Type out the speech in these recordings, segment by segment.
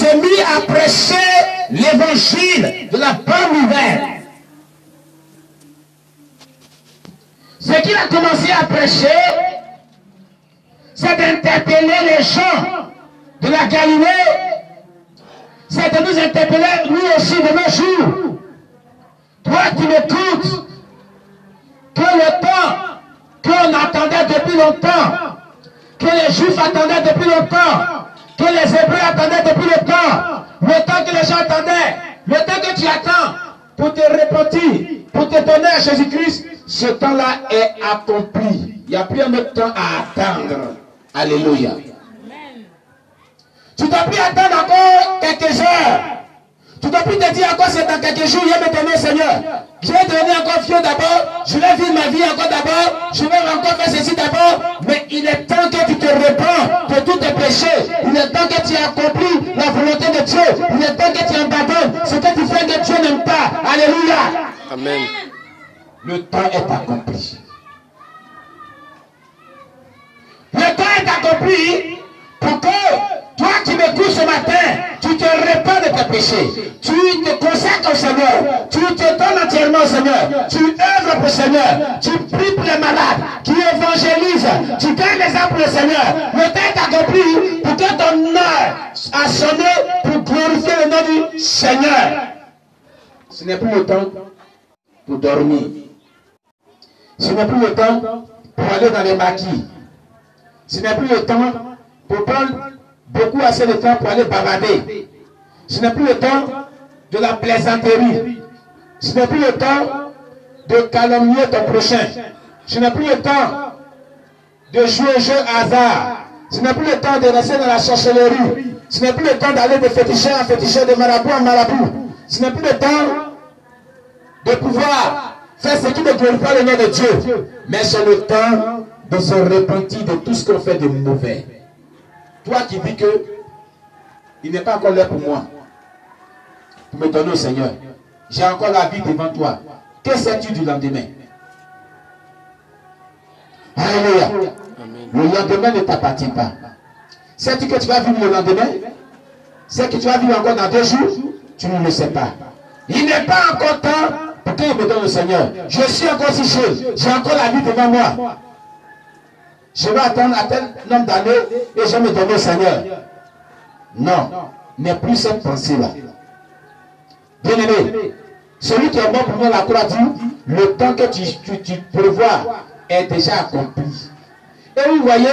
s'est mis à prêcher l'évangile de la bonne nouvelle. Ce qu'il a commencé à prêcher, c'est d'interpeller les gens de la Galilée, c'est de nous interpeller nous aussi de nos jours. Toi qui m'écoutes, que le temps qu'on attendait depuis longtemps, que les Juifs attendaient depuis longtemps, que les Hébreux attendaient depuis longtemps, le temps que les gens attendaient, le temps que tu attends pour te repentir, pour te donner à Jésus-Christ, ce temps-là est accompli. Il n'y a plus un autre temps à attendre. Alléluia. Tu ne dois plus attendre encore quelques heures. Tu ne dois plus te dire encore c'est dans quelques jours, il va me donner Seigneur. Je vais devenir encore vieux d'abord, je vais vivre ma vie encore d'abord, je vais encore faire ceci d'abord. Mais il est temps que tu te répands de tous tes péchés. Il est temps que tu accomplis la volonté de Dieu. Il est temps que tu abandonnes ce que tu fais que Dieu n'aime pas. Alléluia. Amen. Le temps est accompli. Le temps est accompli pour que toi qui m'écoutes ce matin, tu te répands de tes péchés. Tu te consacres au Seigneur. Tu te donnes entièrement au Seigneur. Tu œuvres pour le Seigneur. Tu pries pour les malades. Tu évangélises. Tu gagnes les âmes pour le Seigneur. Le temps est accompli pour que ton heure a sonné pour glorifier le nom du Seigneur. Ce n'est plus le temps pour dormir. Ce n'est plus le temps pour aller dans les maquis. Ce n'est plus le temps pour prendre beaucoup assez de temps pour aller bavarder. Ce n'est plus le temps de la plaisanterie. Ce n'est plus le temps de calomnier ton prochain. Ce n'est plus le temps de jouer au jeu hasard. Ce n'est plus le temps de rester dans la sorcellerie. Ce n'est plus le temps d'aller de féticheur en féticheur, de marabout en marabout. Ce n'est plus le temps de pouvoir faire ce qui ne glorifie pas le nom de Dieu. Mais c'est le temps de se repentir de tout ce qu'on fait de mauvais. Toi qui dis que il n'est pas encore l'heure pour moi, pour me donner au Seigneur. J'ai encore la vie devant toi. Que sais-tu du lendemain? Alléluia. Le lendemain ne t'appartient pas. Sais-tu que tu vas vivre le lendemain? Sais-tu que tu vas vivre encore dans 2 jours? Tu ne le sais pas. Il n'est pas encore temps pour qu'il me donne au Seigneur. Je suis encore si jeune. J'ai encore la vie devant moi. Je vais attendre à tel nombre d'années et je vais me donner au Seigneur. Non, n'est plus cette pensée-là. Bien-aimé, celui qui est mort pour moi la croix dit, le temps que tu prévois est déjà accompli. Et vous voyez,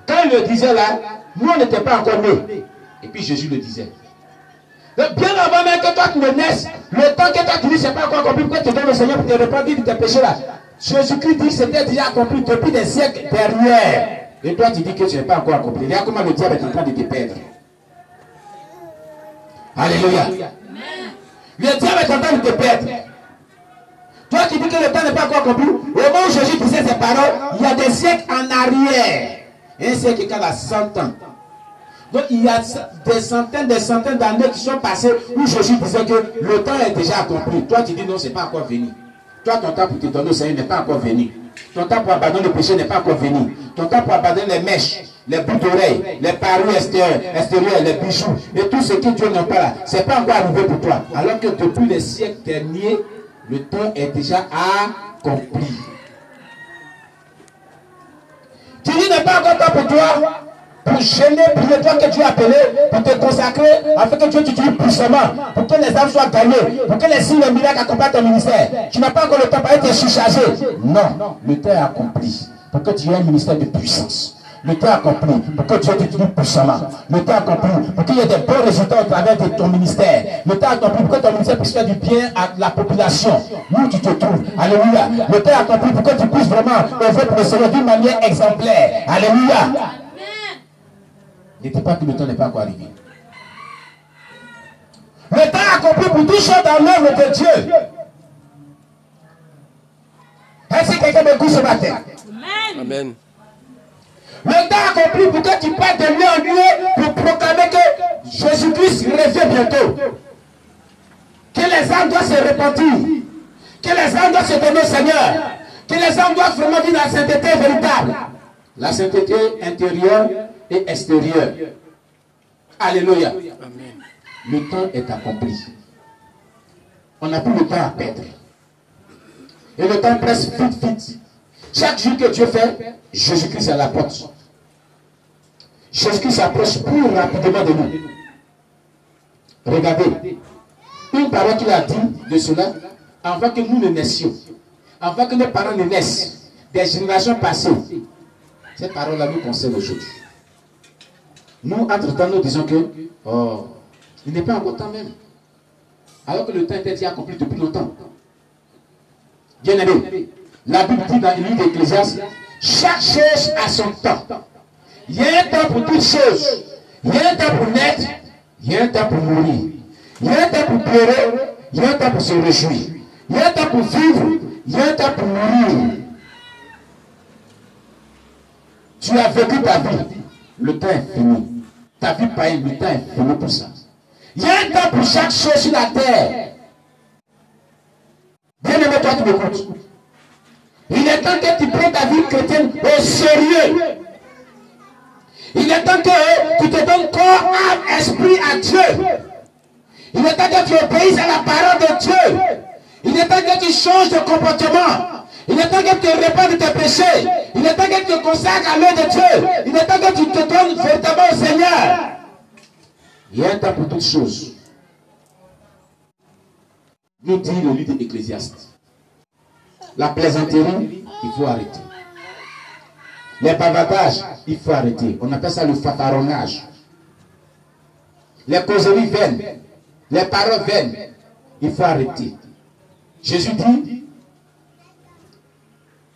quand il le disait là, nous on n'était pas encore nés. Et puis Jésus le disait. Donc, bien avant même que toi tu ne naisses, le temps que toi tu dis c'est pas encore accompli, pourquoi tu donnes au Seigneur pour te répandre de tes péchés là? Jésus-Christ dit que c'était déjà accompli depuis des siècles derniers. Et toi tu dis que tu n'es pas encore accompli. Regarde comment le diable est en train de te perdre. Alléluia. Le diable est en train de te perdre. Toi qui dis que le temps n'est pas encore accompli, au moment où Jésus disait ces paroles, il y a des siècles en arrière. Un siècle égale à 100 ans. Donc il y a des centaines d'années qui sont passées où Jésus disait que le temps est déjà accompli. Toi tu dis non, c'est pas encore venu. Toi ton temps pour te donner au Seigneur n'est pas encore venu. Ton temps pour abandonner le péché n'est pas encore venu. Ton temps pour abandonner les mèches, les bouts d'oreilles, les parures extérieures, les bijoux et tout ce que Dieu n'a pas là, c'est pas encore arrivé pour toi. Alors que depuis les siècles derniers, le temps est déjà accompli. Tu dis n'est pas encore temps pour toi, pour gêner, prier toi que Dieu a appelé, pour te consacrer, afin que Dieu t'utilise puissamment, pour que les âmes soient gagnées, pour que les signes et miracles accompagnent ton ministère. Tu n'as pas encore le temps pour être surchargé. Non, le temps est accompli, pour que tu aies un ministère de puissance. Le temps est accompli, pour que Dieu t'utilise puissamment. Le temps est accompli, pour qu'il y ait des bons résultats au travers de ton ministère. Le temps est accompli, pour que ton ministère puisse faire du bien à la population, où tu te trouves. Alléluia. Le temps est accompli, pour que tu puisses vraiment œuvrer pour le Seigneur d'une manière exemplaire. Alléluia. N'était pas que le temps n'est pas encore arrivé. Le temps est accompli pour tout chose dans l'œuvre de Dieu. Est-ce que quelqu'un m'écoute ce matin? Amen. Le temps est accompli pour que tu passes de lieu en lieu pour proclamer que Jésus-Christ revient bientôt. Que les âmes doivent se repentir. Que les âmes doivent se donner au Seigneur. Que les âmes doivent vraiment vivre la sainteté véritable. La sainteté intérieure et extérieure. Alléluia. Amen. Le temps est accompli. On n'a plus le temps à perdre. Et le temps presse vite, vite. Chaque jour que Dieu fait, Jésus-Christ est à la porte. Jésus-Christ s'approche plus rapidement de nous. Regardez. Une parole qu'il a dit de cela, avant que nous ne naissions, avant que nos parents ne naissent, des générations passées, cette parole-là nous concerne aujourd'hui. Nous, entre-temps, nous disons que, oh, il n'est pas encore temps même. Alors que le temps était déjà accompli depuis longtemps. Bien aimé, la Bible dit dans le livre d'Ecclésiaste, chaque chose a son temps. Il y a un temps pour toutes choses. Il y a un temps pour naître, il y a un temps pour mourir. Il y a un temps pour pleurer, il y a un temps pour se réjouir. Il y a un temps pour vivre, il y a un temps pour mourir. Tu as vécu ta vie, le temps est fini. Ta vie païenne, le temps est fini pour ça. Il y a un temps pour chaque chose sur la terre. Bien aimé, toi tu m'écoutes. Il est temps que tu prennes ta vie chrétienne au sérieux. Il est temps que tu te donnes corps, âme, esprit à Dieu. Il est temps que tu obéisses à la parole de Dieu. Il est temps que tu changes de comportement. Il est temps que tu répands de tes péchés. Il est temps que tu te consacres à l'œuvre de Dieu. Il est temps que tu te donnes véritablement au Seigneur. Il y a un temps pour toutes choses. Nous dit le livre d'Ecclésiaste. La plaisanterie, il faut arrêter. Les bavardages, il faut arrêter. On appelle ça le fanfaronnage. Les causeries vaines, les paroles vaines, il faut arrêter. Jésus dit,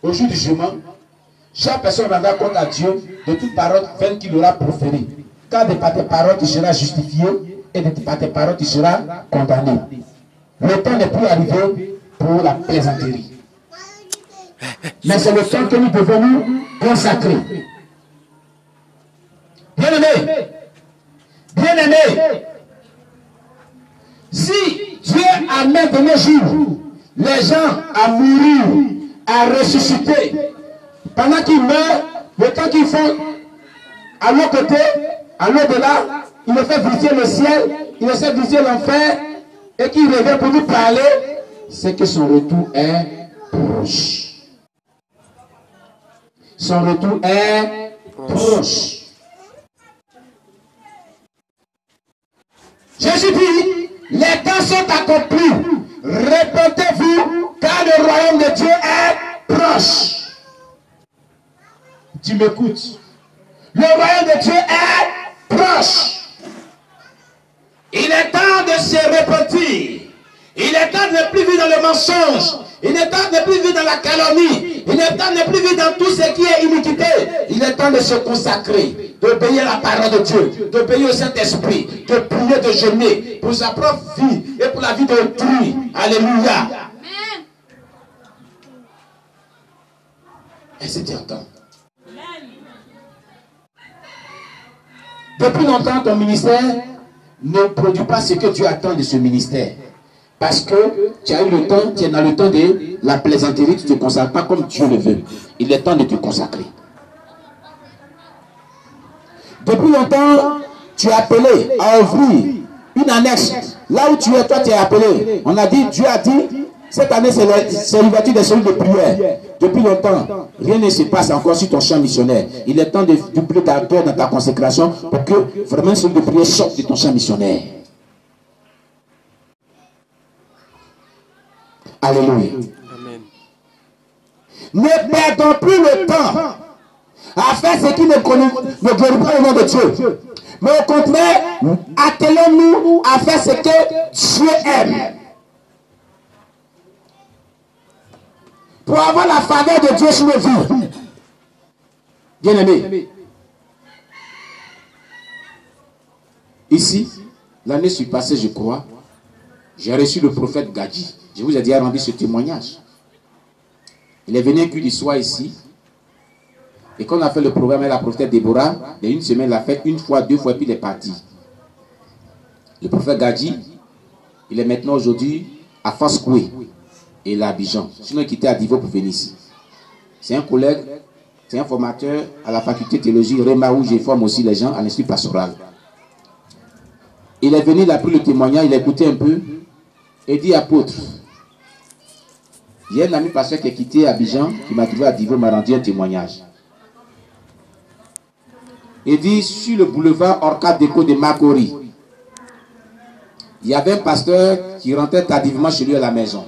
au jour du jugement, chaque personne rendra compte à Dieu de toute parole vaine qu'il aura proférée. Car de par tes paroles, tu seras justifié et de par tes paroles, tu seras condamné. Le temps n'est plus arrivé pour la plaisanterie. Mais c'est le temps que nous devons nous consacrer. Bien-aimé, bien-aimé, si Dieu amène de nos jours les gens à mourir, à ressusciter, pendant qu'ils meurent, le temps qu'ils font à l'autre côté, à l'au-delà, il le fait visiter le ciel, il le fait visiter l'enfer, et qu'il revient pour nous parler, c'est que son retour est proche. Son retour est proche. Jésus dit, les temps sont accomplis. Répétez-vous, car le royaume de Dieu est proche. Tu m'écoutes. Le royaume de Dieu est proche. Il est temps de se repentir. Il est temps de ne plus vivre dans le mensonge. Il est temps de ne plus vivre dans la calomnie. Il est temps de ne plus vivre dans tout ce qui est iniquité. Il est temps de se consacrer, d'obéir à la parole de Dieu, d'obéir au Saint-Esprit, de prier, de jeûner pour sa propre vie et pour la vie d'autrui. Alléluia. Amen. Et c'était un temps. Depuis longtemps, ton ministère ne produit pas ce que Dieu attend de ce ministère. Parce que tu as eu le temps, tu es dans le temps de la plaisanterie, tu ne te consacres pas comme Dieu le veut. Il est temps de te consacrer. Depuis longtemps, tu es appelé à ouvrir une annexe. Là où tu es, toi tu es appelé. On a dit, Dieu a dit, cette année c'est l'ouverture des cellules de prière. Depuis longtemps, rien ne se passe encore sur ton champ missionnaire. Il est temps de doubler ta cœur dans ta consécration pour que vraiment une cellule de prière sorte de ton champ missionnaire. Alléluia. Amen. Ne perdons plus le temps à faire ce qui ne glorifie pas le nom de Dieu. Mais au contraire, attelons-nous à faire ce que Dieu aime. Pour avoir la faveur de Dieu sur nos vies. Bien-aimés. Ici, l'année passée, je crois, j'ai reçu le prophète Gadji. Je vous ai déjà rendu ce témoignage. Il est venu un culte du soir ici. Et quand on a fait le programme avec la prophète Déborah, il y a une semaine, il l'a fait une fois, deux fois, puis il est parti. Le prophète Gadji, il est maintenant aujourd'hui à Faskoué et il est à Abidjan. Sinon, il quittait à Divo pour venir ici. C'est un collègue, c'est un formateur à la faculté de théologie Réma où je forme aussi les gens à l'institut pastoral. Il est venu, il a pris le témoignage, il a écouté un peu et dit apôtre. Il y a un ami pasteur qui a quitté Abidjan, qui m'a trouvé à Divo, m'a rendu un témoignage. Il dit sur le boulevard Orca Déco de Makori, il y avait un pasteur qui rentrait tardivement chez lui à la maison.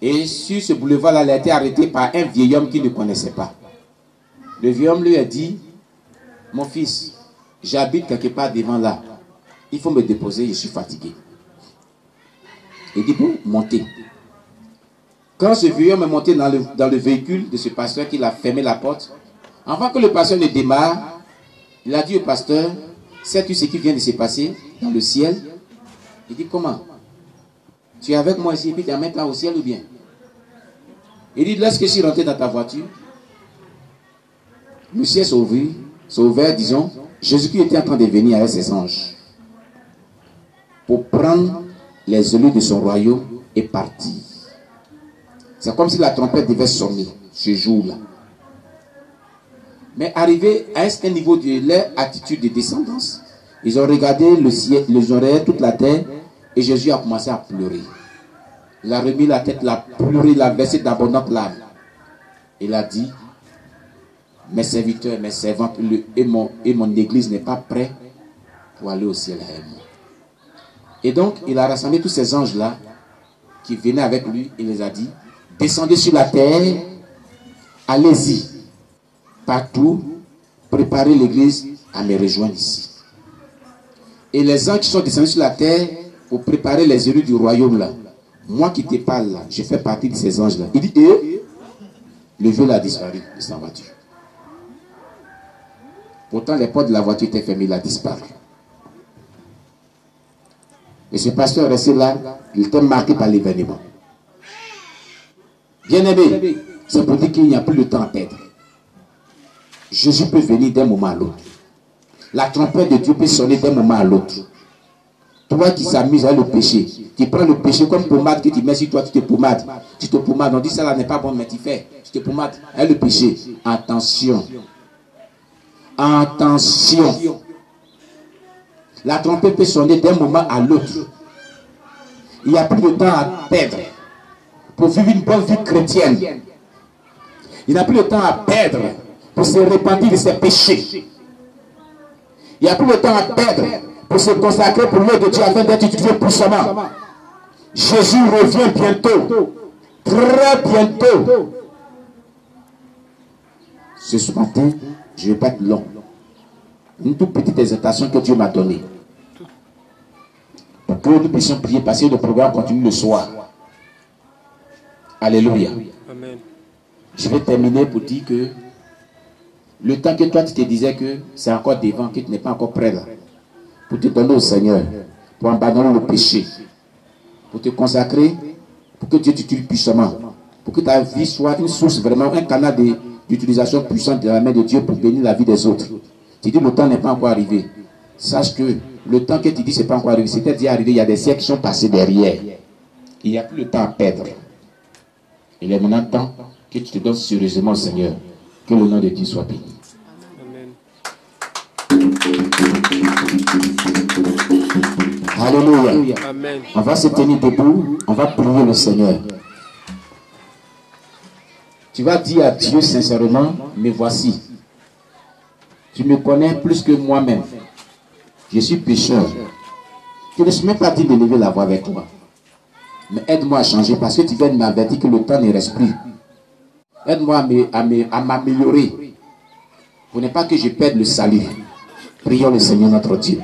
Et sur ce boulevard-là, il a été arrêté par un vieil homme qu'il ne connaissait pas. Le vieil homme lui a dit, mon fils, j'habite quelque part devant là. Il faut me déposer, je suis fatigué. Il dit, bon, montez. Quand ce vieux homme est monté dans le véhicule de ce pasteur, qu'il a fermé la porte, avant que le pasteur ne démarre, il a dit au pasteur, sais-tu ce qui vient de se passer dans le ciel? Il dit, comment? Tu es avec moi ici et puis tu amènes là au ciel ou bien? Il dit, lorsque je suis rentré dans ta voiture, le ciel s'est ouvert, disons, Jésus-Christ était en train de venir avec ses anges pour prendre les élus de son royaume et partir. C'est comme si la trompette devait sonner ce jour-là. Mais arrivé à un niveau de leur attitude de descendance, ils ont regardé le ciel, ils ont regardé toute la terre, et Jésus a commencé à pleurer. Il a remis la tête, il a pleuré, il a versé d'abondantes larmes. Il a dit, mes serviteurs, mes servantes, et mon église n'est pas prêt pour aller au ciel avec moi. Et donc, il a rassemblé tous ces anges-là qui venaient avec lui, il les a dit, descendez sur la terre, allez-y, partout, préparez l'église à me rejoindre ici. Et les anges qui sont descendus sur la terre pour préparer les élus du royaume là, moi qui te parle là, je fais partie de ces anges-là. Il dit, le vieux a disparu de sa voiture. Pourtant, les portes de la voiture étaient fermées, il a disparu. Et ce pasteur est resté là, il était marqué par l'événement. Bien-aimé, c'est pour dire qu'il n'y a plus de temps à perdre. Jésus peut venir d'un moment à l'autre. La trompette de Dieu peut sonner d'un moment à l'autre. Toi qui s'amuses à le péché, tu prends le péché comme pommade que tu mets sur toi, tu te pommades. Tu te pommades, on dit ça là n'est pas bon, mais tu fais. Tu te pommades avec le péché. Attention. Attention. La trompette peut sonner d'un moment à l'autre. Il n'y a plus de temps à perdre pour vivre une bonne vie chrétienne. Il n'a plus de temps à perdre pour se repentir de ses péchés. Il n'y a plus de temps à perdre pour se consacrer pour l'œuvre de Dieu afin d'être utilisé puissamment. Jésus revient bientôt. Très bientôt. Ce matin, je ne vais pas être long. Une toute petite exhortation que Dieu m'a donnée. Pour que nous puissions prier, parce que le programme continue le soir. Alléluia. Amen. Je vais terminer pour dire que le temps que toi tu te disais que c'est encore devant, que tu n'es pas encore prêt là, pour te donner au Seigneur, pour abandonner le péché, pour te consacrer, pour que Dieu t'utilise puissamment, pour que ta vie soit une source, vraiment un canal d'utilisation puissante de la main de Dieu pour bénir la vie des autres. Tu dis le temps n'est pas encore arrivé. Sache que le temps que tu dis c'est pas encore arrivé, c'était déjà arrivé, il y a des siècles qui sont passés derrière. Il n'y a plus de temps à perdre. Il est maintenant temps que tu te donnes sérieusement au Seigneur. Que le nom de Dieu soit béni. Amen. Alléluia. Amen. On va se tenir debout, on va prier le Seigneur. Tu vas dire à Dieu sincèrement, mais voici, tu me connais plus que moi-même. Je suis pécheur. Je ne suis même pas dit de lever la voix avec toi. Mais aide-moi à changer parce que tu viens de m'avertir que le temps ne reste plus. Aide-moi à m'améliorer. Pour ne pas que je perde le salut. Prions le Seigneur notre Dieu.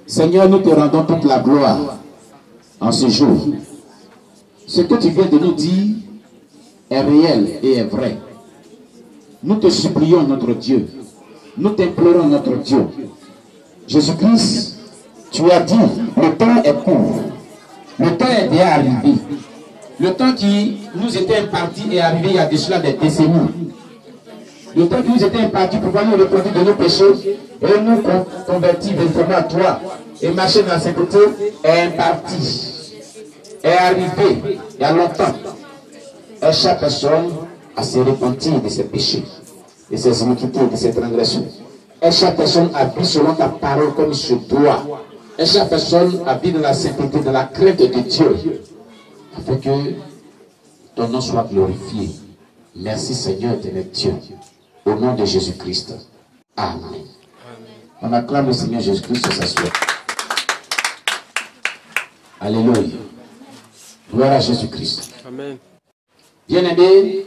Seigneur, nous te rendons toute la gloire en ce jour. Ce que tu viens de nous dire est réel et est vrai. Nous te supplions notre Dieu. Nous t'implorons notre Dieu. Jésus-Christ, tu as dit, le temps est court. Le temps est déjà arrivé. Le temps qui nous était imparti est arrivé il y a de cela des décennies. Le temps qui nous était imparti pour pouvoir nous reprendre de nos péchés et nous convertir véritablement à toi et marcher dans la sainteté est imparti, est arrivé il y a longtemps. Et chaque personne à se repentir de ses péchés, de ses iniquités, de ses transgressions. Et chaque personne habite selon ta parole comme il se doit. Et chaque personne habite dans la sainteté, dans la crainte de Dieu. Afin que ton nom soit glorifié. Merci Seigneur éternel Dieu. Au nom de Jésus-Christ. Amen. On acclame le Seigneur Jésus-Christ sur sa soeur. Alléluia. Gloire à Jésus-Christ. Amen. Bien-aimés,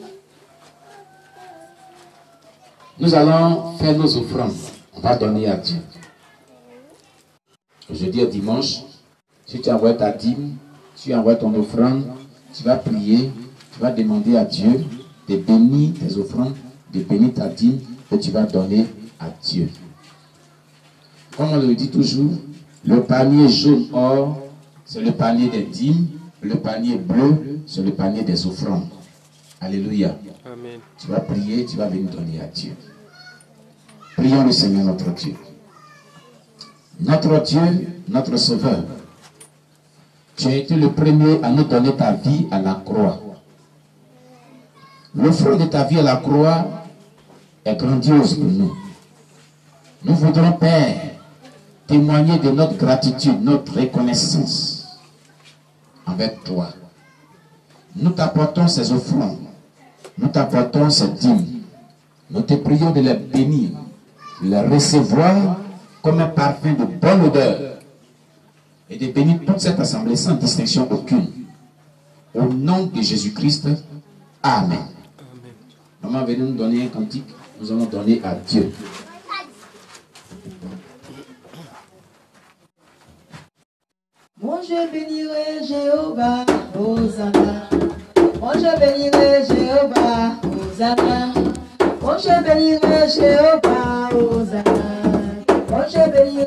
nous allons faire nos offrandes. On va donner à Dieu. Aujourd'hui et dimanche, si tu envoies ta dîme, tu envoies ton offrande, tu vas prier, tu vas demander à Dieu de bénir tes offrandes, de bénir ta dîme que tu vas donner à Dieu. Comme on le dit toujours, le panier jaune or, c'est le panier des dîmes, le panier bleu, c'est le panier des offrandes. Alléluia. Amen. Tu vas prier, tu vas venir donner à Dieu. Prions le Seigneur notre Dieu. Notre Dieu, notre Sauveur, tu as été le premier à nous donner ta vie à la croix. L'offrande de ta vie à la croix est grandiose pour nous. Nous voudrons, Père, témoigner de notre gratitude, notre reconnaissance avec toi. Nous t'apportons ces offrandes, nous t'apportons ces dîmes. Nous te prions de les bénir, de les recevoir comme un parfum de bonne odeur et de bénir toute cette assemblée sans distinction aucune. Au nom de Jésus-Christ, Amen. Maman, venez nous donner un cantique, nous allons donner à Dieu. Moi je bénirai Jéhovah, Hosanna. Moi je bénirai Jéhovah, Hosanna. Moi je bénirai Jéhovah, Hosanna. Moi je bénirai